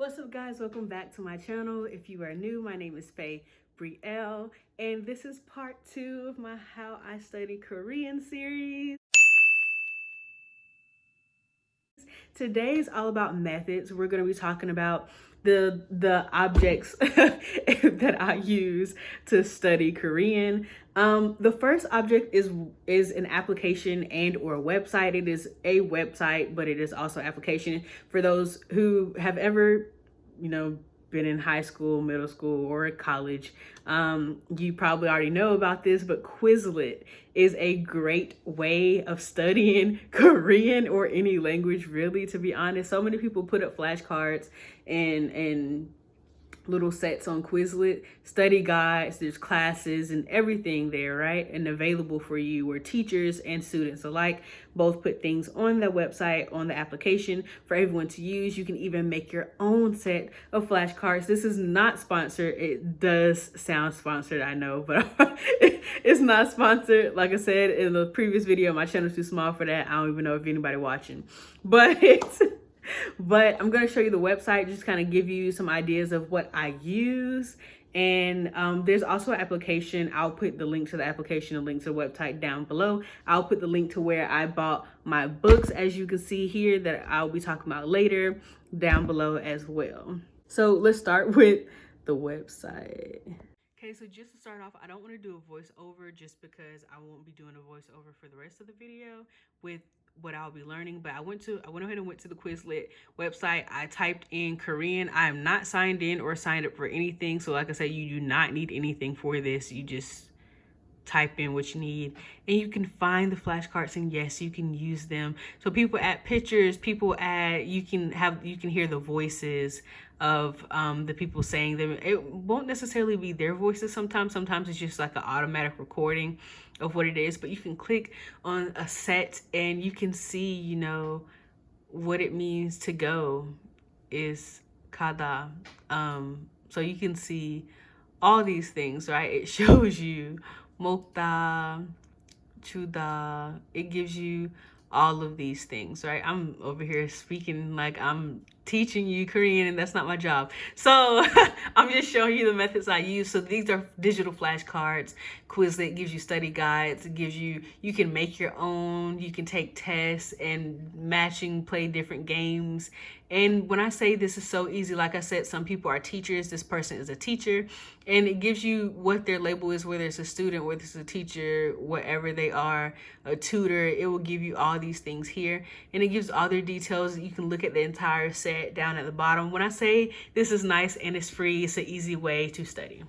What's up, guys? Welcome back to my channel. If you are new, my name is Faye Brielle, and this is part 2 of my How I Study Korean series. Today is all about methods. We're going to be talking about the objects that I use to study Korean. The first object is an application and or a website. It is a website, but it is also an application for those who have ever, been in high school, middle school, or college. You probably already know about this, but Quizlet is a great way of studying Korean or any language, really, to be honest. So many people put up flashcards and little sets on Quizlet, study guides, there's classes and everything there, right? And available for you, where teachers and students alike both put things on the website, on the application for everyone to use. You can even make your own set of flashcards. This is not sponsored. It does sound sponsored, I know, but it's not sponsored. Like I said in the previous video, my channel's too small for that. I don't even know if anybody watching, but but I'm going to show you the website, just kind of give you some ideas of what I use. And there's also an application. I'll put the link to the application, a link to the website down below. I'll put the link to where I bought my books, as you can see here, that I'll be talking about later, down below as well. So let's start with the website. Okay, so just to start off, I don't want to do a voiceover just because I won't be doing a voiceover for the rest of the video with what I'll be learning. But I went ahead and went to the Quizlet website. I typed in Korean. I am not signed in or signed up for anything. So like I said, you do not need anything for this. You just type in what you need and you can find the flashcards, and yes, you can use them. So people add pictures, you can hear the voices of the people saying them. It won't necessarily be their voices sometimes it's just like an automatic recording of what it is, but you can click on a set and you can see, what it means to go is kada. So you can see all these things, right? It shows you Mokda, Chuda. It gives you all of these things, right? I'm over here speaking like I'm teaching you Korean, and that's not my job. So I'm just showing you the methods I use. So these are digital flashcards. Quizlet gives you study guides. It gives you can make your own. You can take tests and play different games. And when I say this is so easy, like I said, some people are teachers. This person is a teacher, and it gives you what their label is, whether it's a student, whether it's a teacher, whatever they are, a tutor. It will give you all these things here, and it gives all their details. You can look at the entire set down at the bottom. When I say this is nice and it's free, it's an easy way to study.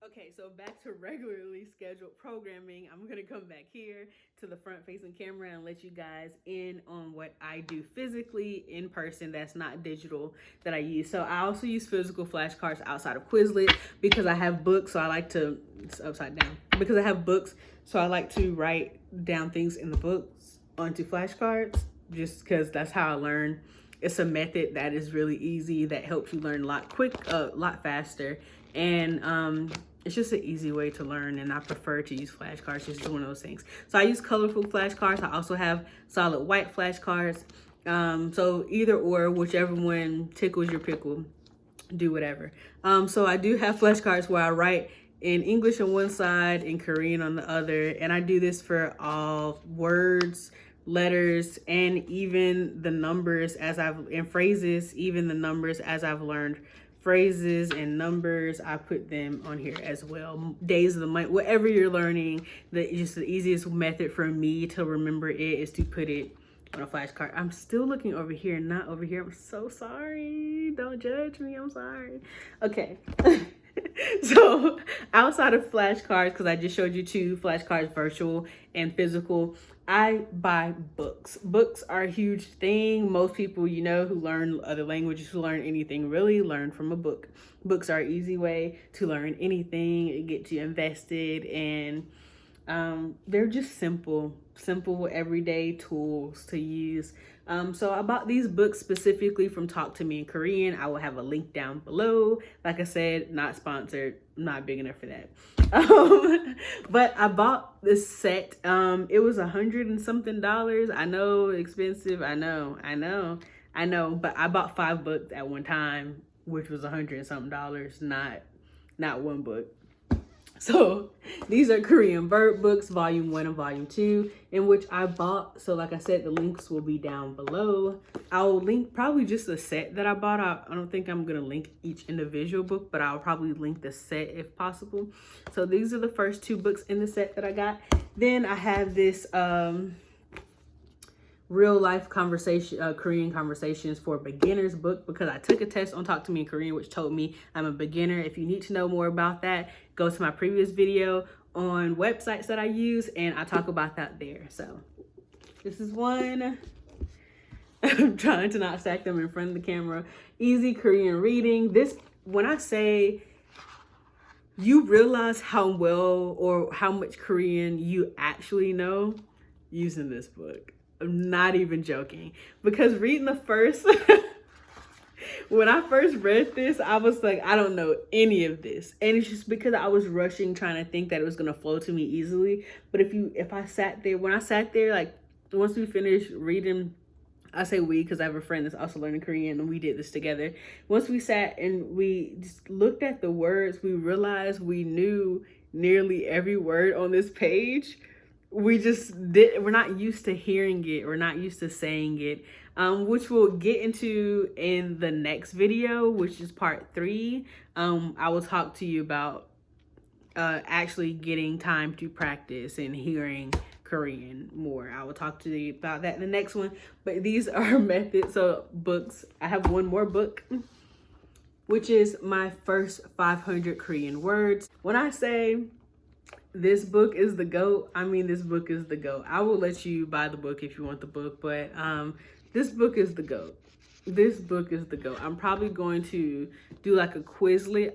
Okay, so back to regularly scheduled programming. I'm going to come back here to the front facing camera and let you guys in on what I do physically in person that's not digital that I use. So I also use physical flashcards outside of Quizlet because I have books, so I like to, it's upside down, because I have books, so I like to write down things in the books onto flashcards just because that's how I learn. It's a method that is really easy, that helps you learn a lot faster, and it's just an easy way to learn, and I prefer to use flashcards. It's just one of those things. So I use colorful flashcards. I also have solid white flashcards. So either or, whichever one tickles your pickle, do whatever. So I do have flashcards where I write in English on one side, in Korean on the other, and I do this for all words, letters, and even the numbers and phrases, even the numbers as I've learned phrases and numbers, I put them on here as well. Days of the month, whatever you're learning, just the easiest method for me to remember it is to put it on a flashcard. I'm still looking over here, not over here. I'm so sorry. Don't judge me. I'm sorry. Okay. So outside of flashcards, because I just showed you 2 flashcards, virtual and physical, I buy books. Books are a huge thing. Most people, who learn other languages, who learn anything, really learn from a book. Books are an easy way to learn anything. It gets you invested, and they're just simple everyday tools to use. So I bought these books specifically from Talk to Me in Korean. I will have a link down below. Like I said, not sponsored, not big enough for that. But I bought this set. It was $100 and something. I know, expensive. I know. I know, but I bought 5 books at one time, which was $100 and something, not one book. So these are Korean verb books, volume 1 and volume 2, in which I bought. So like I said, the links will be down below. I'll link probably just the set that I bought. I don't think I'm going to link each individual book, but I'll probably link the set if possible. So these are the first 2 books in the set that I got. Then I have this real life conversation, Korean conversations for beginners book, because I took a test on Talk to Me in Korean, which told me I'm a beginner. If you need to know more about that, go to my previous video on websites that I use, and I talk about that there. So this is one. I'm trying to not stack them in front of the camera. Easy Korean reading. This, when I say, you realize how well or how much Korean you actually know using this book. I'm not even joking, because reading the first, when I first read this, I was like, I don't know any of this. And it's just because I was rushing, trying to think that it was going to flow to me easily. But if I sat there, when I sat there, like once we finished reading, I say we, because I have a friend that's also learning Korean and we did this together. Once we sat and we just looked at the words, we realized we knew nearly every word on this page. We're not used to hearing it. We're not used to saying it, which we'll get into in the next video, which is part 3. I will talk to you about actually getting time to practice and hearing Korean more. I will talk to you about that in the next one. But these are methods. So books, I have one more book, which is my first 500 Korean words. When I say this book is the GOAT, I mean this book is the GOAT. I will let you buy the book if you want the book, but this book is the GOAT. This book is the GOAT. I'm probably going to do like a Quizlet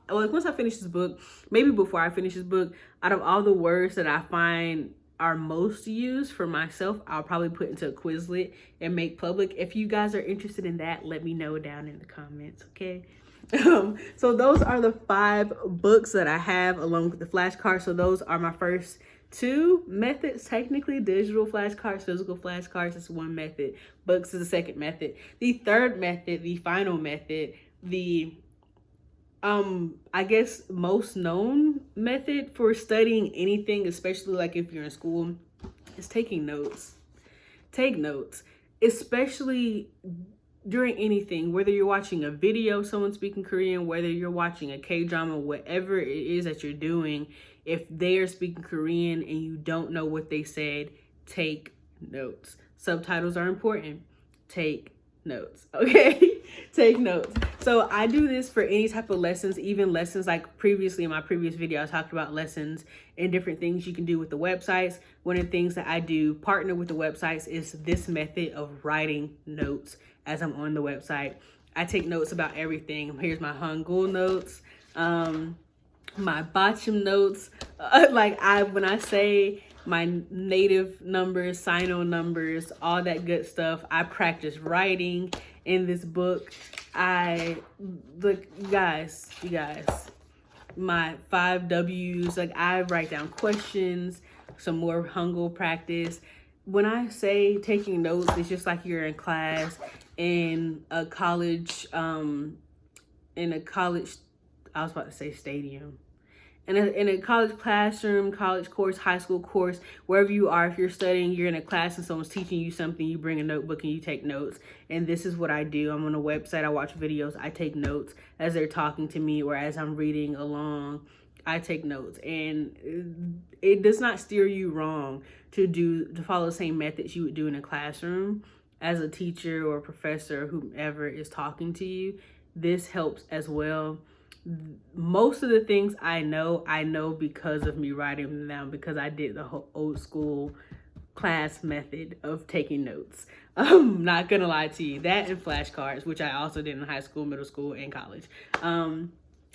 like once I finish this book, maybe before I finish this book, out of all the words that I find are most used for myself, I'll probably put into a Quizlet and make public. If you guys are interested in that, let me know down in the comments, okay? So those are the 5 books that I have along with the flashcards. So those are my first 2 methods. Technically, digital flashcards, physical flashcards is one method. Books is the second method. The third method, the final method, the I guess most known method for studying anything, especially like if you're in school, is taking notes. Take notes, especially during anything, whether you're watching a video of someone speaking Korean, whether you're watching a K-drama, whatever it is that you're doing, if they are speaking Korean and you don't know what they said, take notes. Subtitles are important. Take notes, okay? Take notes. So I do this for any type of lessons, even lessons like previously in my previous video, I talked about lessons and different things you can do with the websites. One of the things that I do partner with the websites is this method of writing notes as I'm on the website. I take notes about everything. Here's my Hangul notes, my Bacham notes. When I say my native numbers, Sino numbers, all that good stuff, I practice writing in this book. You guys, my 5 W's, like I write down questions, some more Hangul practice. When I say taking notes, it's just like you're in class in a college, I was about to say stadium. In a college classroom, college course, high school course, wherever you are, if you're studying, you're in a class and someone's teaching you something, you bring a notebook and you take notes. And this is what I do. I'm on a website, I watch videos, I take notes as they're talking to me or as I'm reading along. I take notes, and it does not steer you wrong to follow the same methods you would do in a classroom as a teacher or a professor or whomever is talking to you. This helps as well. Most of the things I know because of me writing them down, because I did the whole old school class method of taking notes. I'm not gonna lie to you. That and flashcards, which I also did in high school, middle school, and college.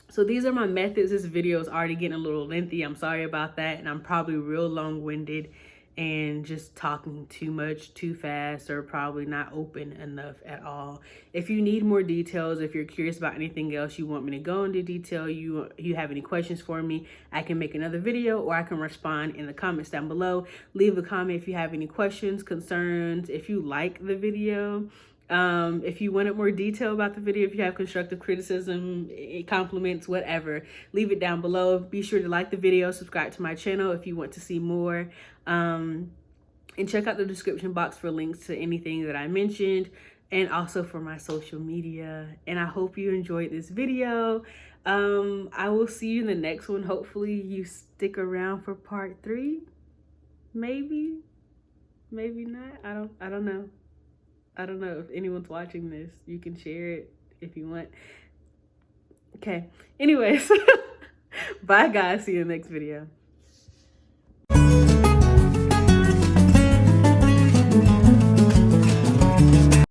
So these are my methods. This video is already getting a little lengthy. I'm sorry about that, and I'm probably real long-winded and just talking too much, too fast, or probably not open enough at all. If you need more details, if you're curious about anything else, you want me to go into detail, you have any questions for me, I can make another video, or I can respond in the comments down below. Leave a comment if you have any questions, concerns, if you like the video. If you wanted more detail about the video, if you have constructive criticism, compliments, whatever, leave it down below. Be sure to like the video, subscribe to my channel if you want to see more. And check out the description box for links to anything that I mentioned, and also for my social media. And I hope you enjoyed this video. I will see you in the next one. Hopefully you stick around for part 3. Maybe not. I don't know. I don't know if anyone's watching this. You can share it if you want. Okay. Anyways, bye guys. See you in the next video.